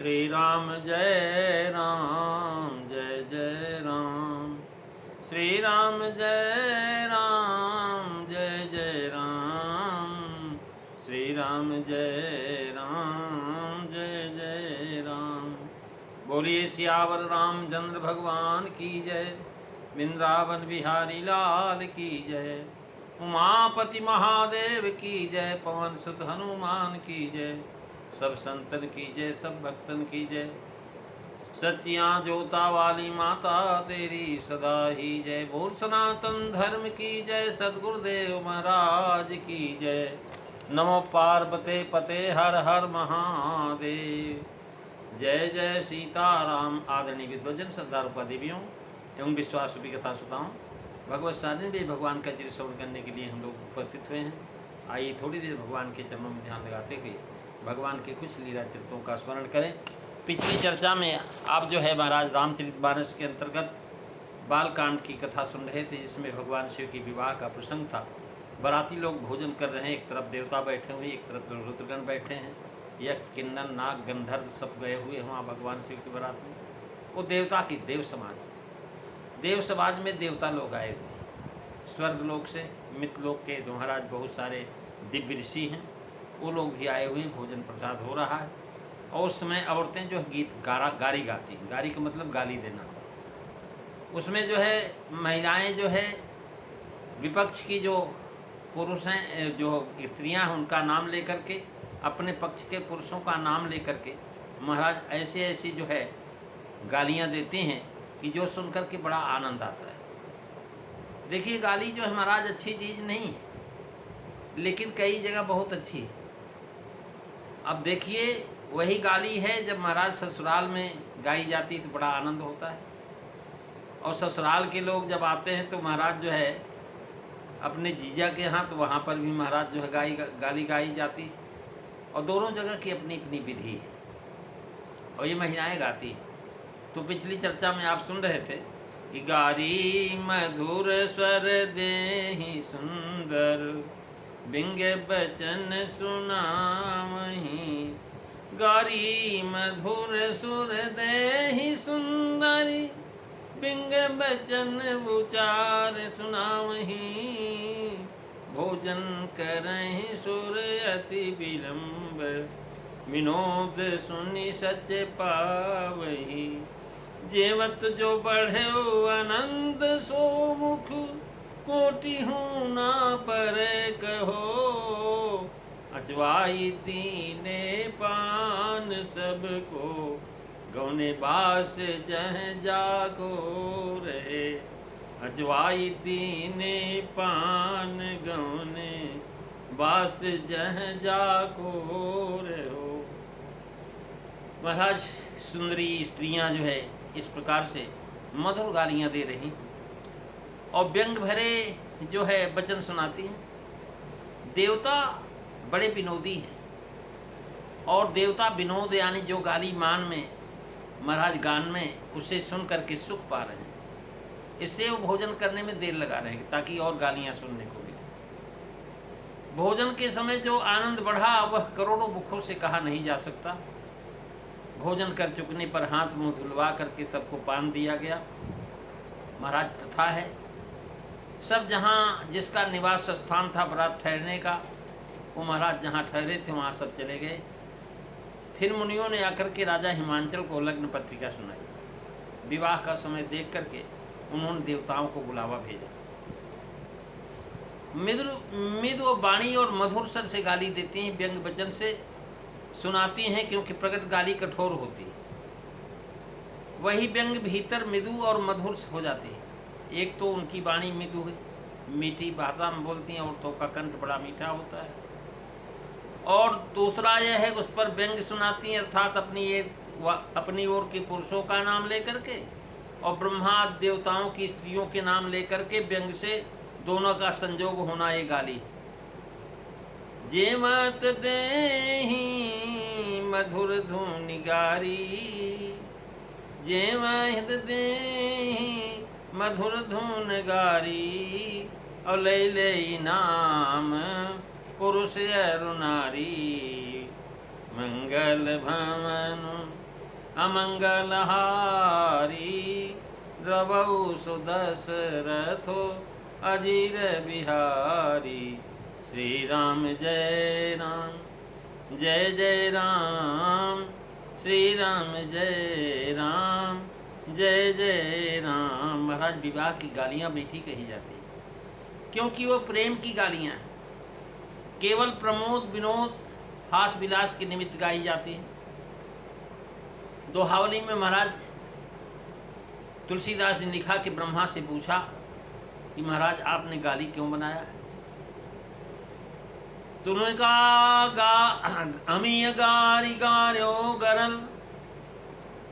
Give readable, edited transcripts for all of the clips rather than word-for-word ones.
श्री राम जय राम जय जय राम। श्री राम जय राम जय जय राम। श्री राम जय राम जय जय राम। बोलिए सियावर रामचंद्र भगवान की जय। वृंदावन बिहारी लाल की जय। उमापति महादेव की जय। पवन सुत हनुमान की जय। सब संतन की जय, सब भक्तन की जय। सच्चियाँ जोता वाली माता तेरी सदा ही जय। बोल सनातन धर्म की जय। सद्गुरुदेव महाराज की जय। नमो पार्वते पते हर हर महादेव। जय जय सीताराम। आदरणीय विद्वजन, श्रद्धारूपा देवियों एवं विश्वास रूपी कथा सुताओं, भगवत सानिध्य में भगवान का चिर श्रवण करने के लिए हम लोग उपस्थित हुए हैं। आइए थोड़ी देर भगवान के चरणों में ध्यान लगाते हुए भगवान के कुछ लीला चरित्रों का स्मरण करें। पिछली चर्चा में आप जो है महाराज रामचरितमानस के अंतर्गत बालकांड की कथा सुन रहे थे, जिसमें भगवान शिव के विवाह का प्रसंग था। बाराती लोग भोजन कर रहे हैं, एक तरफ देवता बैठे हुए, एक तरफ रुद्रगण बैठे हैं। यक्ष, किन्नर, नाग, गंधर्व सब गए हुए वहाँ भगवान शिव की बारात में। वो देवता की देव समाज में देवता लोग आए हुए। स्वर्ग लोक से, मित्र लोक के जो महाराज बहुत सारे दिव्य ऋषि हैं, वो लोग भी आए हुए। भोजन प्रसाद हो रहा है और उस समय औरतें जो गीत गारी गाती हैं। गारी का मतलब गाली देना। उसमें जो है महिलाएं जो है विपक्ष की जो पुरुष हैं, जो स्त्रियां हैं, उनका नाम लेकर के, अपने पक्ष के पुरुषों का नाम लेकर के महाराज ऐसी ऐसी जो है गालियां देती हैं कि जो सुनकर के बड़ा आनंद आता है। देखिए, गाली जो है महाराज अच्छी चीज़ नहीं है, लेकिन कई जगह बहुत अच्छी है। अब देखिए, वही गाली है जब महाराज ससुराल में गाई जाती है तो बड़ा आनंद होता है। और ससुराल के लोग जब आते हैं तो महाराज जो है अपने जीजा के यहाँ, तो वहाँ पर भी महाराज जो है गाली गाई जाती है। और दोनों जगह की अपनी अपनी विधि है और ये महिलाएं गाती हैं। तो पिछली चर्चा में आप सुन रहे थे कि गारी मधुर स्वर देहि सुंदर, बिंगे बचन सुनावहीं। गारी मधुर सुर देहि सुंदरी, बिंगे बचन उचार सुनावहीं। भोजन करहि सुर अति विलंब, विनोद सुनि सच पावहीं। जेवत जो बढ़े आनंद सो मुख, कोटि हूँ ना पर कहो। अचवाई दीने पान सबको, गौने बास जह जाको रहे। अचवाई दीने पान गौने बास जह जाको रहो। महाराज सुंदरी स्त्रियां जो है इस प्रकार से मधुर गालियां दे रही और व्यंग भरे जो है वचन सुनाती हैं। देवता बड़े विनोदी हैं और देवता विनोद यानी जो गाली मान में महाराज गान में, उसे सुन करके सुख पा रहे हैं। इससे वो भोजन करने में देर लगा रहे हैं ताकि और गालियां सुनने को मिले। भोजन के समय जो आनंद बढ़ा वह करोड़ों मुखों से कहा नहीं जा सकता। भोजन कर चुकने पर हाथ मुंह धुलवा करके सबको पान दिया गया। महाराज प्रथा है, सब जहाँ जिसका निवास स्थान था बारात ठहरने का, वो महाराज जहाँ ठहरे थे वहाँ सब चले गए। फिर मुनियों ने आकर के राजा हिमांचल को लग्न पत्रिका सुनाई। विवाह का समय देख करके उन्होंने देवताओं को बुलावा भेजा। मृदु वाणी और मधुर स्वर से गाली देती हैं, व्यंग वचन से सुनाती हैं, क्योंकि प्रकट गाली कठोर होती है। वही व्यंग भीतर मृदु और मधुर हो जाती है। एक तो उनकी वाणी मृदु है, मीठी भाषा में बोलती हैं, औरतों का कंठ बड़ा मीठा होता है। और दूसरा यह है उस पर व्यंग सुनाती हैं, अर्थात अपनी ओर के पुरुषों का नाम लेकर के और ब्रह्मा देवताओं की स्त्रियों के नाम लेकर के व्यंग से दोनों का संजोग होना ये गाली। जेवत देहि मधुर धुनि गारी, जेवत देहि मधुर धुन गारी। और ले नाम पुरुष अरु नारी, मंगल भवन अमंगलहारी द्रवौ सुदशरथो अजीर बिहारी। श्री राम जय राम जय जय राम, श्री राम जय राम जय जय राम। महाराज विवाह की गालियाँ मीठी कही जाती हैं क्योंकि वो प्रेम की गालियाँ हैं, केवल प्रमोद विनोद हास विलास के निमित्त गाई जाती हैं। दोहावली में महाराज तुलसीदास ने लिखा कि ब्रह्मा से पूछा कि महाराज आपने गाली क्यों बनाया। तो उन्होंने कहा अमीय गारी गार्यो गरल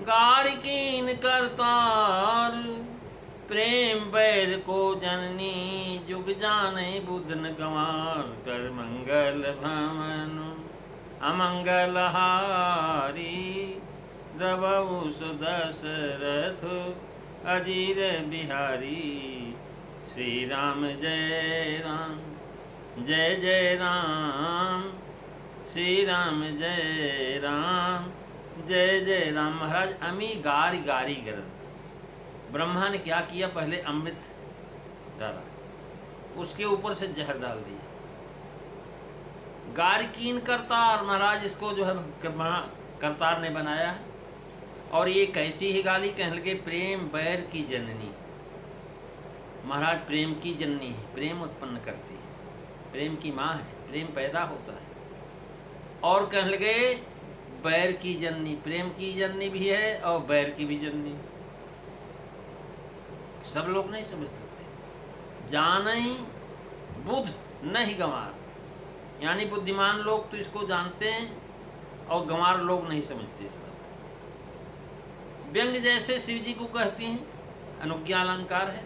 गारी कीन करतार, प्रेम बैर को जननी जुग जाने बुधन गंवार। कर मंगल भवन अमंगलहारी द्रवौ सुदशरथ अजीर बिहारी। श्री राम जय राम जय जय राम, श्री राम जय राम जय जय राम। महाराज अमी गारी गारी गरल, ब्रह्मा ने क्या किया, पहले अमृत डाला, उसके ऊपर से जहर डाल दिया। गारिकीन करतार, महाराज इसको जो है करतार ने बनाया है। और ये कैसी ही गाली, कहने लगे प्रेम बैर की जननी। महाराज प्रेम की जननी है, प्रेम उत्पन्न करती है, प्रेम की माँ है, प्रेम पैदा होता है। और कहने लगे बैर की जननी, प्रेम की जननी भी है और बैर की भी जननी। सब लोग नहीं समझ सकते। जानई बुध नहीं गंवार, यानी बुद्धिमान लोग तो इसको जानते हैं और गंवार लोग नहीं समझते इस बात। व्यंग जैसे शिव जी को कहती हैं, अनुज्ञा अलंकार है।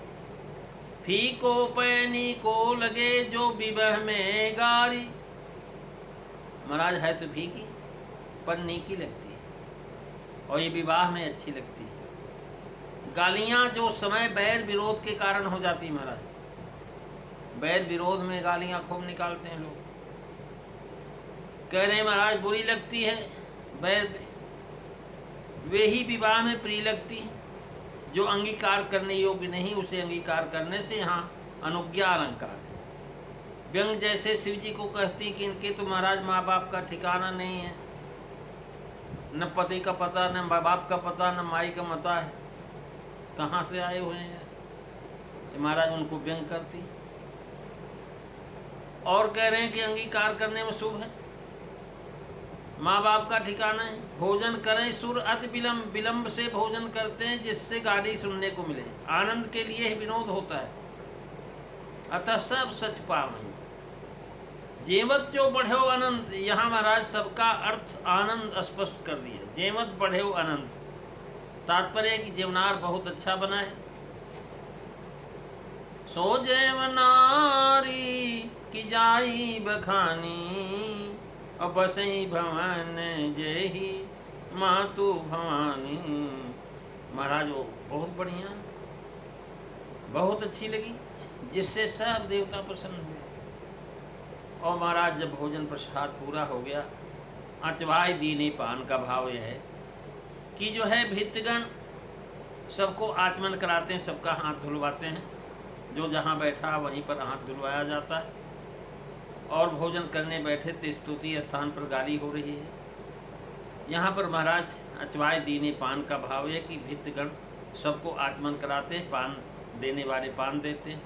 फीको पैनी को लगे जो विवह में गारी, महाराज है तो फीकी पर नीकी लगती है और ये विवाह में अच्छी लगती है। गालियाँ जो समय बैर विरोध के कारण हो जाती है, महाराज बैर विरोध में गालियाँ खूब निकालते हैं लोग। कह रहे हैं महाराज बुरी लगती है बैर, वे ही विवाह में प्रिय लगती है जो अंगीकार करने योग्य नहीं, उसे अंगीकार करने से यहाँ अनुज्ञा अलंकार है। व्यंग जैसे शिव जी को कहती कि इनके तो महाराज माँ बाप का ठिकाना नहीं है, न पति का पता, न माँ बाप का पता, न माई का मता है, कहाँ से आए हुए हैं, महाराज उनको व्यंग करती। और कह रहे हैं कि अंगीकार करने में शुभ है, माँ बाप का ठिकाना है। भोजन करें सुर अति विलम्ब, विलम्ब से भोजन करते हैं जिससे गाली सुनने को मिले, आनंद के लिए ही विनोद होता है। अतः सब सच पावई जेमत जो बढ़े आनंद, यहाँ महाराज सबका अर्थ आनंद स्पष्ट कर दिया। जेमत बढ़े आनंद, तात्पर्य कि जीवनार बहुत अच्छा बना है। सो जेवनारी की जाई बखानी, और बसई भवन जेही मातु भवानी। महाराज वो बहुत बढ़िया, बहुत अच्छी लगी, जिससे सब देवता प्रसन्न हुए। और महाराज जब भोजन प्रसाद पूरा हो गया, अचवाय दीने पान का भाव यह है कि जो है भित्तगण सबको आचमन कराते हैं, सबका हाथ धुलवाते हैं, जो जहाँ बैठा वहीं पर हाथ धुलवाया जाता है। और भोजन करने बैठे तो स्तुति स्थान पर गाली हो रही है। यहाँ पर महाराज अचवाय दीने पान का भाव है कि भित्तगण सबको आचमन कराते हैं, पान देने वाले पान देते हैं।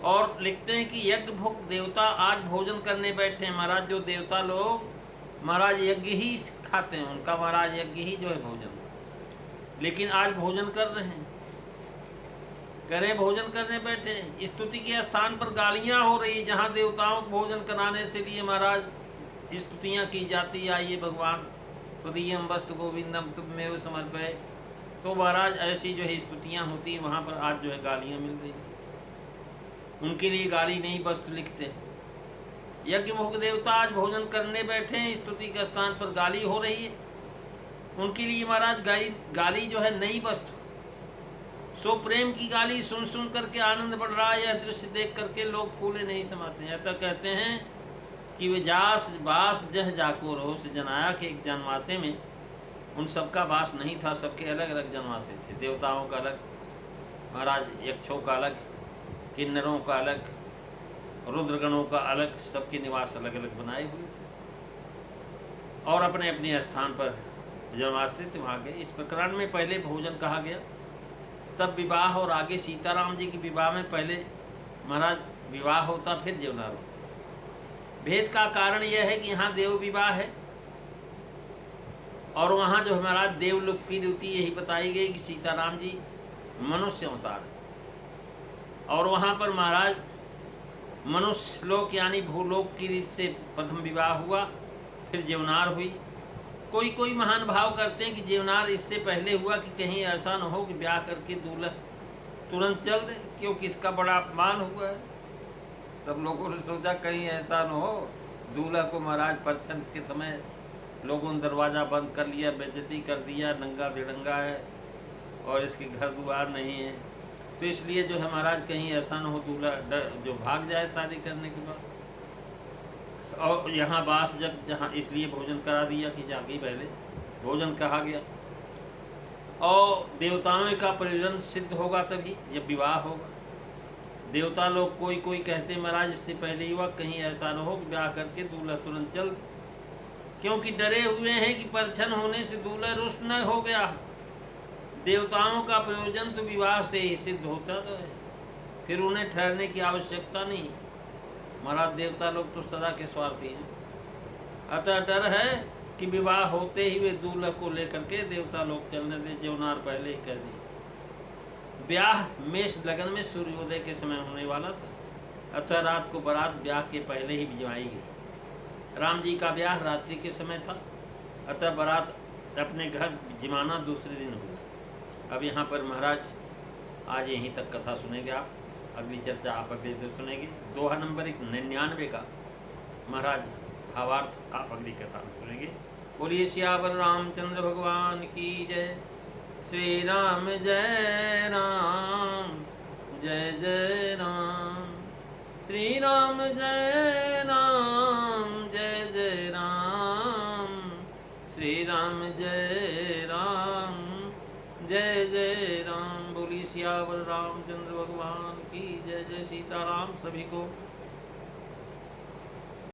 और लिखते हैं कि यज्ञ भुक्त देवता आज भोजन करने बैठे हैं। महाराज जो देवता लोग महाराज यज्ञ ही खाते हैं, उनका महाराज यज्ञ ही जो है भोजन, लेकिन आज भोजन कर रहे हैं, करें भोजन करने बैठे। स्तुति के स्थान पर गालियाँ हो रही, जहाँ देवताओं को भोजन कराने से लिए महाराज स्तुतियाँ की जाती। आइए भगवान तदीयम वस्तु गोविंदम तुमेव समर्पय, तो महाराज ऐसी जो है स्तुतियाँ होती हैं, वहाँ पर आज जो है गालियाँ मिल रही। उनके लिए गाली नहीं वस्तु लिखते। यज्ञ मुख देवता आज भोजन करने बैठे हैं, स्तुति के स्थान पर गाली हो रही है, उनके लिए महाराज गाली जो है नई वस्तु। सो प्रेम की गाली सुन सुन करके आनंद बढ़ रहा है। यह दृश्य देख करके लोग फूले नहीं समाते हैं। अतः कहते हैं कि वे जास बास जह जाको रोस जनाया के एक जनमासे में उन सबका वास नहीं था, सबके अलग अलग जनवासे थे। देवताओं का अलग, महाराज यक्षों का अलग, किन्नरों का अलग, रुद्रगणों का अलग, सबके निवास अलग अलग बनाए हुए थे और अपने अपने स्थान पर जनवास थे वहाँ गए। इस प्रकरण में पहले भोजन कहा गया, तब विवाह, और आगे सीताराम जी के विवाह में पहले महाराज विवाह होता फिर जीवनार होता। भेद का कारण यह है कि यहाँ देव विवाह है और वहाँ जो हमारा देवलोक की रीति यही बताई गई कि सीताराम जी मनुष्य अवतार है और वहाँ पर महाराज मनुष्य लोक यानी भूलोक की रीत से प्रथम विवाह हुआ, फिर जीवनार हुई। कोई कोई महान भाव करते हैं कि जीवनार इससे पहले हुआ कि कहीं ऐसा न हो कि ब्याह करके दूल्हा तुरंत चल दे, क्योंकि इसका बड़ा अपमान हुआ है। सब लोगों ने सोचा कहीं ऐसा न हो दूल्हा को महाराज परछन के समय लोगों ने दरवाज़ा बंद कर लिया, बेइज्जती कर दिया, नंगा भिड़ंगा है और इसके घर द्वार नहीं है, तो इसलिए जो है महाराज कहीं ऐसा न हो दूल्हा जो भाग जाए शादी करने के बाद। और यहाँ बास जहाँ इसलिए भोजन करा दिया कि जाके पहले भोजन कहा गया। और देवताओं का प्रयोजन सिद्ध होगा तभी जब विवाह होगा। देवता लोग कोई कोई कहते महाराज इससे पहले युवा कहीं ऐसा न हो कि ब्याह करके दूल्हा तुरंत चल, क्योंकि डरे हुए हैं कि परछन होने से दूल्हा रुष्ट न हो गया। देवताओं का प्रयोजन तो विवाह से ही सिद्ध होता है, फिर उन्हें ठहरने की आवश्यकता नहीं। महाराज देवता लोग तो सदा के स्वार्थी हैं, अतः डर है कि विवाह होते ही वे दूल्हा को लेकर के देवता लोग चलने दे। जीवनार पहले ही कह दिए। ब्याह मेष लगन में सूर्योदय के समय होने वाला था, अतः रात को बारात ब्याह के पहले ही भिजवाई गई। राम जी का ब्याह रात्रि के समय था, अतः बारात अपने घर जिमाना दूसरे दिन हुआ। अब यहाँ पर महाराज आज यहीं तक कथा सुनेंगे आप, अगली चर्चा आप अगले दिन सुनेंगे। दोहा नंबर 99 का महाराज भावार्थ आप अगली कथा में सुनेंगे। बोलिए सियावर रामचंद्र भगवान की जय। श्री राम जय राम, जय जय राम। श्री राम जय राम, जय जय राम। श्री राम जय राम, जय जय राम। बोली सियावर रामचंद्र भगवान की जय। जय सीताराम। सभी को